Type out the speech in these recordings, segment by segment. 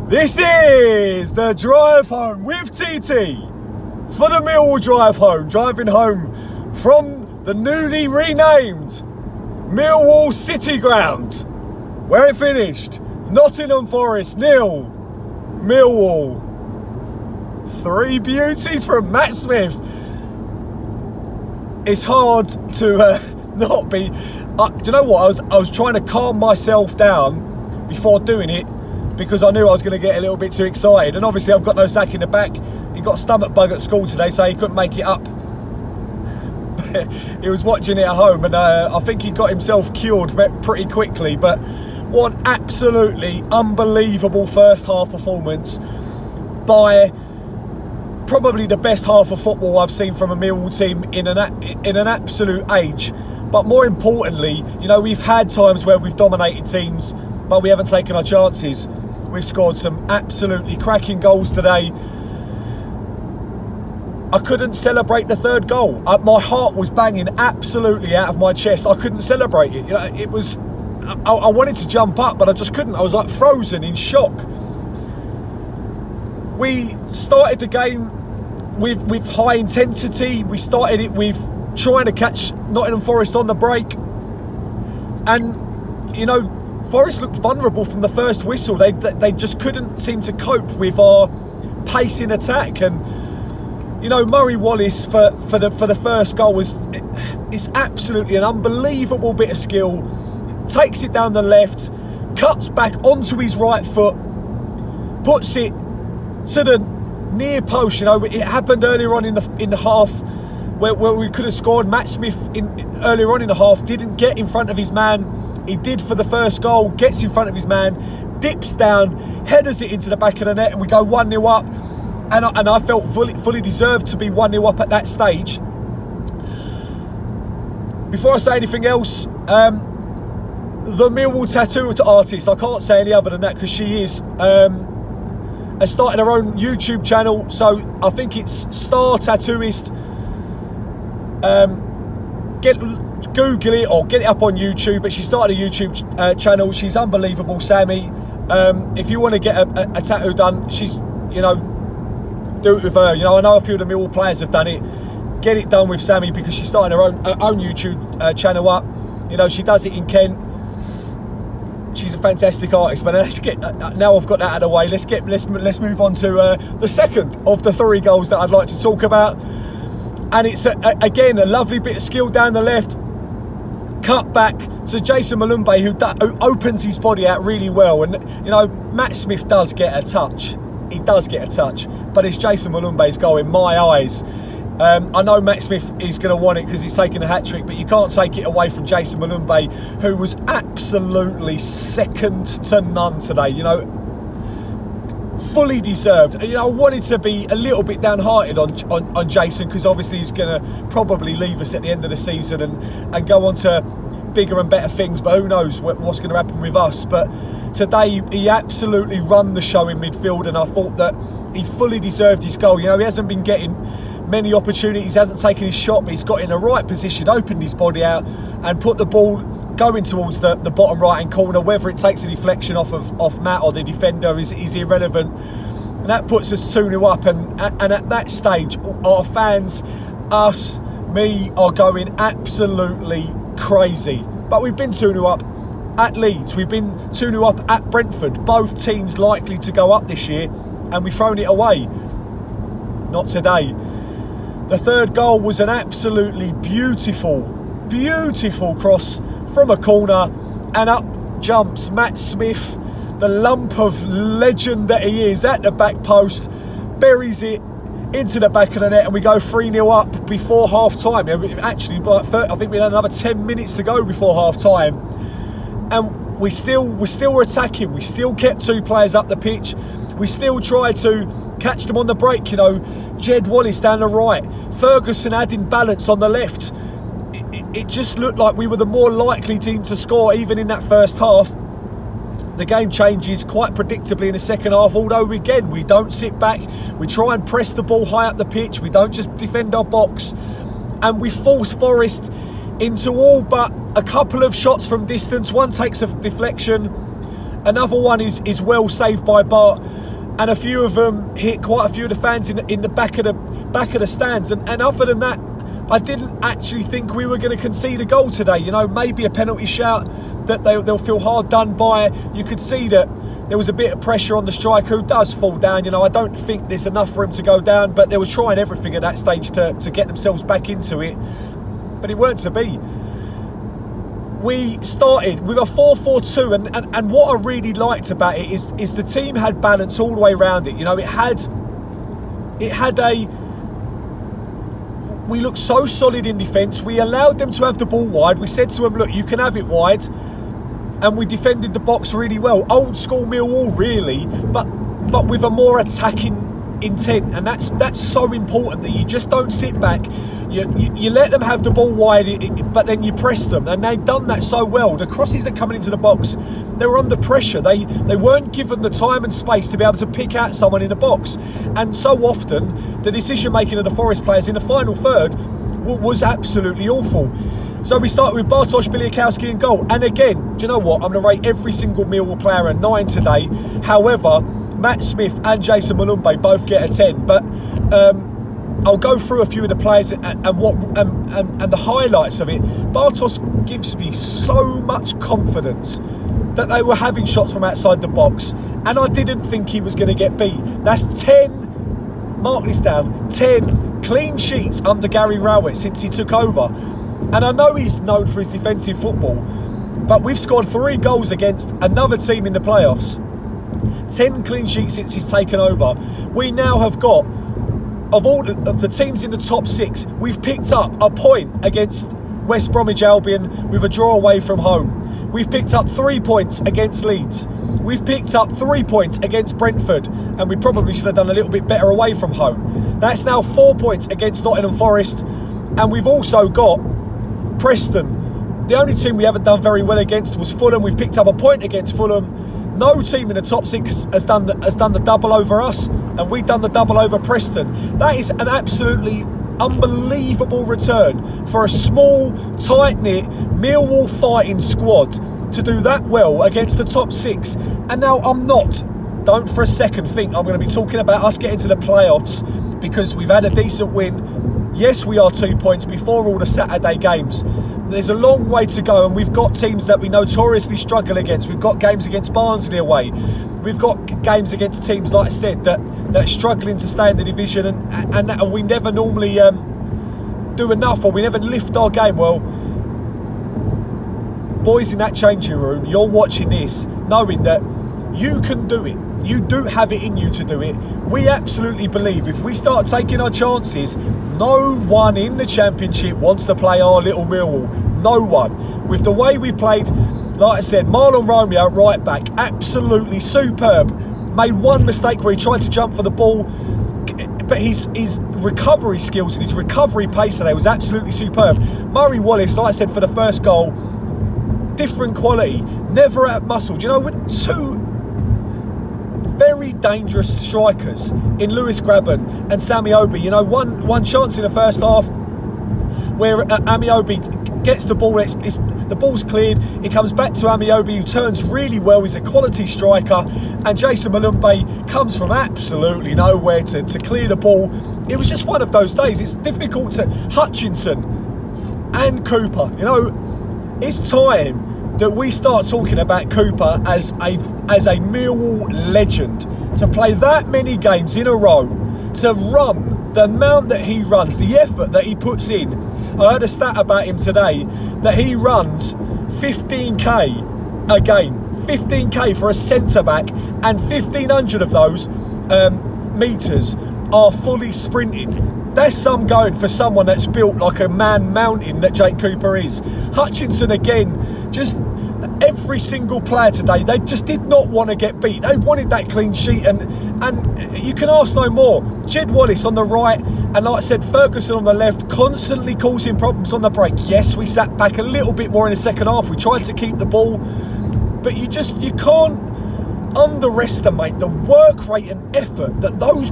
This is the drive home with TT for the Millwall drive home. Driving home from the newly renamed Millwall City Ground, where it finished. Nottingham Forest 0, Millwall 3 beauties from Matt Smith. It's hard to not be. Do you know what? I was trying to calm myself down before doing it because I knew I was going to get a little bit too excited. And obviously, I've got no sack in the back. He got a stomach bug at school today, so he couldn't make it up. He was watching it at home, and I think he got himself cured pretty quickly. But what an absolutely unbelievable first half performance by probably the best half of football I've seen from a Millwall team in an absolute age. But more importantly, you know, we've had times where we've dominated teams, but we haven't taken our chances. We've scored some absolutely cracking goals today. I couldn't celebrate the third goal. My heart was banging absolutely out of my chest. I couldn't celebrate it. You know, it was. I wanted to jump up, but I just couldn't. I was like frozen in shock. We started the game with high intensity. We started it with trying to catch Nottingham Forest on the break, and you know, Forest looked vulnerable from the first whistle. They just couldn't seem to cope with our pace in attack. And you know, Murray Wallace for the first goal it's absolutely an unbelievable bit of skill. Takes it down the left, cuts back onto his right foot, puts it to the near post. You know, it happened earlier on in the half where we could have scored. Matt Smith earlier on in the half didn't get in front of his man. He did for the first goal, gets in front of his man, dips down, headers it into the back of the net, and we go 1-0 up. And I felt fully deserved to be 1-0 up at that stage. Before I say anything else, the Millwall tattoo artist, I can't say any other than that because she is, has started her own YouTube channel. So I think it's Star Tattooist. Google it or get it up on YouTube. But she started a YouTube channel. She's unbelievable, Sammy. If you want to get a tattoo done, she's, you know, do it with her. You know, I know a few of the Millwall players have done it. Get it done with Sammy because she's starting her own YouTube channel up. You know, she does it in Kent. She's a fantastic artist. But let's get now I've got that out of the way. Let's move on to the second of the 3 goals that I'd like to talk about. And it's again a lovely bit of skill down the left. Cut back to Jason Malumbe, who opens his body out really well. And you know, Matt Smith does get a touch. He does get a touch, but it's Jason Malumbe's goal in my eyes. I know Matt Smith is going to want it because he's taken a hat-trick, but you can't take it away from Jason Malumbe, who was absolutely second to none today. You know, fully deserved. You know, I wanted to be a little bit downhearted on Jason because obviously he's going to probably leave us at the end of the season and go on to bigger and better things, but who knows what's going to happen with us. But today he absolutely run the show in midfield, and I thought that he fully deserved his goal. You know, he hasn't been getting many opportunities, hasn't taken his shot, but he's got in the right position, opened his body out and put the ball going towards the bottom right hand corner. Whether it takes a deflection off Matt or the defender is irrelevant, and that puts us 2-0 up. And at that stage, our fans, us, me, are going absolutely crazy. But we've been 2-0 up at Leeds, we've been 2-0 up at Brentford, both teams likely to go up this year, and we've thrown it away. Not today. The third goal was an absolutely beautiful cross from a corner, and up jumps Matt Smith, the lump of legend that he is, at the back post, buries it into the back of the net, and we go 3-0 up before half-time. Actually, I think we had another 10 minutes to go before half-time, and we still were attacking. We still kept 2 players up the pitch. We still tried to catch them on the break. You know, Jed Wallace down the right, Ferguson adding balance on the left. It just looked like we were the more likely team to score even in that first half. The game changes quite predictably in the second half, although again we don't sit back. We try and press the ball high up the pitch. We don't just defend our box, and we force Forest into all but a couple of shots from distance. One takes a deflection, Another one is well saved by Bart, and a few of them hit quite a few of the fans in the back of the stands. And other than that, I didn't actually think we were going to concede a goal today. You know, maybe a penalty shout that they'll feel hard done by. You could see that there was a bit of pressure on the striker, who does fall down. You know, I don't think there's enough for him to go down, but they were trying everything at that stage to get themselves back into it. But it weren't to be. We started with a 4-4-2, and what I really liked about it is the team had balance all the way around it. You know, it had we looked so solid in defence. We allowed them to have the ball wide. We said to them, look, you can have it wide. And we defended the box really well. Old school Millwall, really, but with a more attacking intent. And that's so important, that you just don't sit back. You let them have the ball wide, but then you press them. And they've done that so well. The crosses that coming into the box, they were under pressure. They weren't given the time and space to be able to pick out someone in the box. And so often, the decision-making of the Forest players in the final third was absolutely awful. So we start with Bartosz Białkowski in goal. And again, do you know what? I'm going to rate every single Millwall player a 9 today. However, Matt Smith and Jason Malumbe both get a 10. But I'll go through a few of the players and the highlights of it. Bartosz gives me so much confidence that they were having shots from outside the box. And I didn't think he was going to get beat. That's 10, mark this down, 10 clean sheets under Gary Rowett since he took over. And I know he's known for his defensive football, but we've scored 3 goals against another team in the playoffs. 10 clean sheets since he's taken over. We now have got, of all of the teams in the top 6, we've picked up a point against West Bromwich Albion with a draw away from home. We've picked up 3 points against Leeds. We've picked up 3 points against Brentford, and we probably should have done a little bit better away from home. That's now 4 points against Nottingham Forest, and we've also got Preston. The only team we haven't done very well against was Fulham. We've picked up a point against Fulham. No team in the top 6 has done the double over us, and we've done the double over Preston. That is an absolutely unbelievable return for a small, tight-knit Millwall fighting squad to do that well against the top 6. And now don't for a second think I'm going to be talking about us getting to the playoffs because we've had a decent win. Yes, we are 2 points before all the Saturday games. There's a long way to go, and we've got teams that we notoriously struggle against. We've got games against Barnsley away. We've got games against teams, like I said, that are struggling to stay in the division, and we never normally do enough, or we never lift our game. Well, boys in that changing room, you're watching this, knowing that you can do it. You do have it in you to do it. We absolutely believe if we start taking our chances, no one in the Championship wants to play our little Millwall. No one. With the way we played, like I said, Marlon Romeo at right back, absolutely superb. Made one mistake where he tried to jump for the ball, but his recovery skills and his recovery pace today was absolutely superb. Murray Wallace, like I said, for the first goal, different quality, never out muscled. You know, with 2 very dangerous strikers in Lewis Grabban and Sammy Obi. You know, one chance in the first half where Amiobi gets the ball, the ball's cleared, it comes back to Amiobi, who turns really well, he's a quality striker, and Jason Malumbe comes from absolutely nowhere to clear the ball. It was just one of those days. It's difficult to Hutchinson and Cooper. You know, it's time that we start talking about Cooper as a Millwall legend. To play that many games in a row, to run the amount that he runs, the effort that he puts in. I heard a stat about him today that he runs 15k a game, 15k for a centre-back, and 1,500 of those metres are fully sprinting. That's some going for someone that's built like a man mountain that Jake Cooper is. Hutchinson again, just every single player today, they just did not want to get beat. They wanted that clean sheet, and you can ask no more. Jed Wallace on the right, and like I said, Ferguson on the left, constantly causing problems on the break. Yes, we sat back a little bit more in the second half. We tried to keep the ball, but you can't underestimate the work rate and effort that those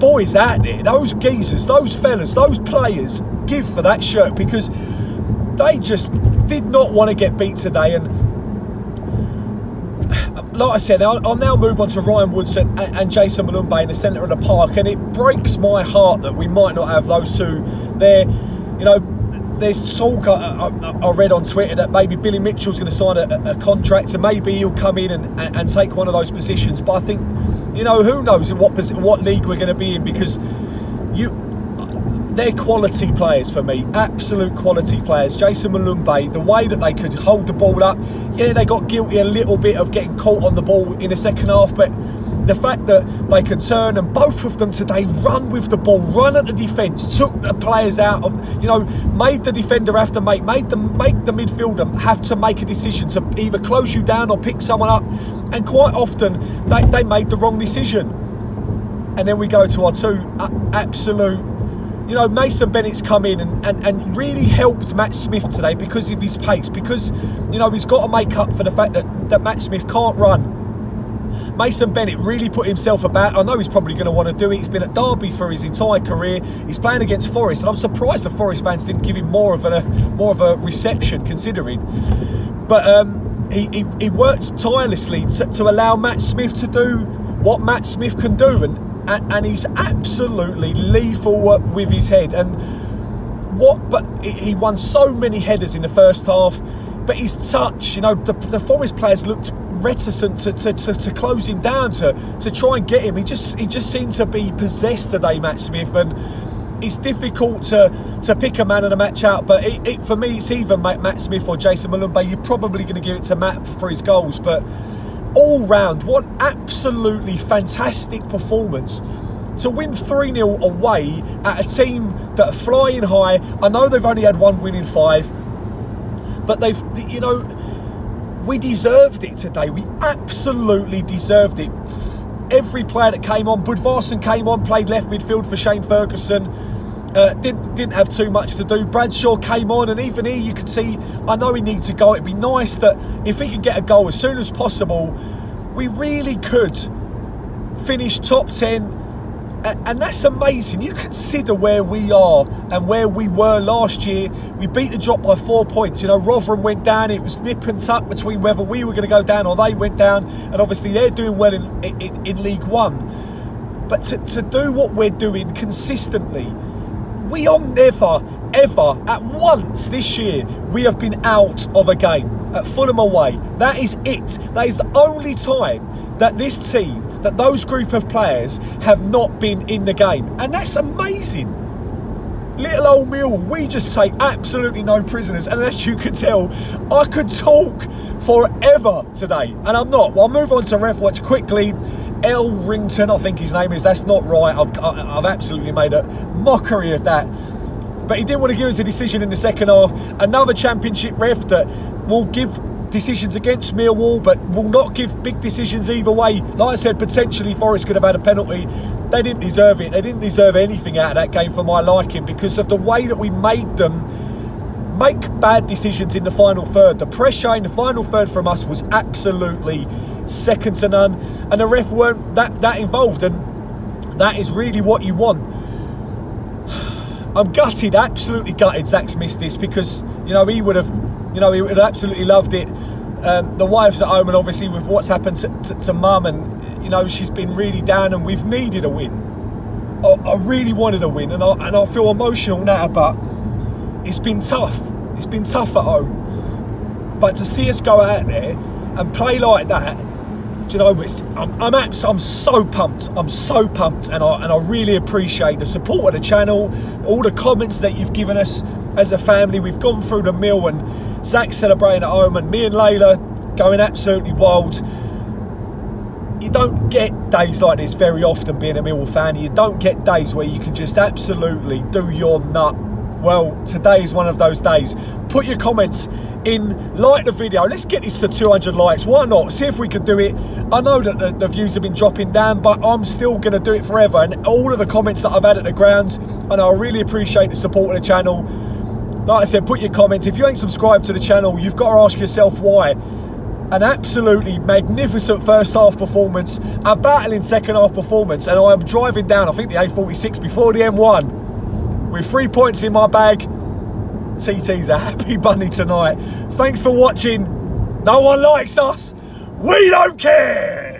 boys out there, those geezers, those fellas, those players give for that shirt, because they just did not want to get beat today. And like I said, I'll now move on to Ryan Woods and Jason Malumbe in the centre of the park, and it breaks my heart that we might not have those two there. You know, there's talk I read on Twitter that maybe Billy Mitchell's going to sign a contract, and maybe he'll come in and take one of those positions. But I think, you know, who knows in what league we're going to be in, because they're quality players for me, absolute quality players. Jason Malumbe, the way that they could hold the ball up, yeah, they got guilty a little bit of getting caught on the ball in the second half, but the fact that they can turn, and both of them today run with the ball, run at the defence, took the players out of, you know, made the defender have to make the midfielder have to make a decision to either close you down or pick someone up, and quite often they made the wrong decision. And then we go to our two absolute, you know, Mason Bennett's come in and really helped Matt Smith today because of his pace, because, you know, he's got to make up for the fact that Matt Smith can't run. Mason Bennett really put himself about. I know he's probably going to want to do it. He's been at Derby for his entire career. He's playing against Forest, and I'm surprised the Forest fans didn't give him more of a reception, considering. But he worked tirelessly to allow Matt Smith to do what Matt Smith can do, and he's absolutely lethal with his head. But he won so many headers in the first half. But his touch, you know, the Forest players looked reticent to close him down, to try and get him. He just seemed to be possessed today, Matt Smith, and it's difficult to pick a man of the match out. But for me, it's either Matt Smith or Jason Malumbe. You're probably going to give it to Matt for his goals, but all round, what absolutely fantastic performance. To win 3-0 away at a team that are flying high. I know they've only had one win in 5, but they've, you know, we deserved it today. We absolutely deserved it. Every player that came on, Budvarsson came on, played left midfield for Shane Ferguson. Didn't have too much to do. Bradshaw came on, and even here you could see, I know he needs a goal. It'd be nice that if he could get a goal as soon as possible, we really could finish top 10. And that's amazing. You consider where we are and where we were last year. We beat the drop by 4 points. You know, Rotherham went down. It was nip and tuck between whether we were going to go down or they went down. And obviously they're doing well in League One. But to do what we're doing consistently, we are never, ever, at once this year, we have been out of a game at Fulham away. That is it. That is the only time that this team, that those group of players have not been in the game. And that's amazing. Little old Millwall, we just take absolutely no prisoners. And as you could tell, I could talk forever today. And I'm not. Well, I'll move on to Ref Watch quickly. Elrington, I think his name is. That's not right. I've absolutely made a mockery of that. But he didn't want to give us a decision in the second half. Another championship ref that will give decisions against Millwall, but will not give big decisions either way. Like I said, potentially Forest could have had a penalty. They didn't deserve it. They didn't deserve anything out of that game for my liking, because of the way that we made them make bad decisions in the final third. The pressure in the final third from us was absolutely second to none, and the ref weren't that involved, and that is really what you want. I'm gutted, absolutely gutted Zach's missed this, because, you know, he would have absolutely loved it. The wife's at home, and obviously with what's happened to mum, and, you know, she's been really down, and we've needed a win. I really wanted a win, and I feel emotional now, but it's been tough. It's been tough at home. But to see us go out there and play like that, do you know, I'm so pumped. I'm so pumped, and I really appreciate the support of the channel, all the comments that you've given us as a family. We've gone through the mill, and Zach celebrating at home, and me and Layla going absolutely wild. You don't get days like this very often being a Millwall fan. You don't get days where you can just absolutely do your nut. Well, today is one of those days. Put your comments in, like the video. Let's get this to 200 likes. Why not? See if we can do it. I know that the views have been dropping down, but I'm still going to do it forever. And all of the comments that I've had at the ground, and I really appreciate the support of the channel. Like I said, put your comments. If you ain't subscribed to the channel, you've got to ask yourself why. An absolutely magnificent first half performance, a battling second half performance, and I'm driving down, I think, the A46 before the M1 with 3 points in my bag. TT's a happy bunny tonight. Thanks for watching. No one likes us. We don't care!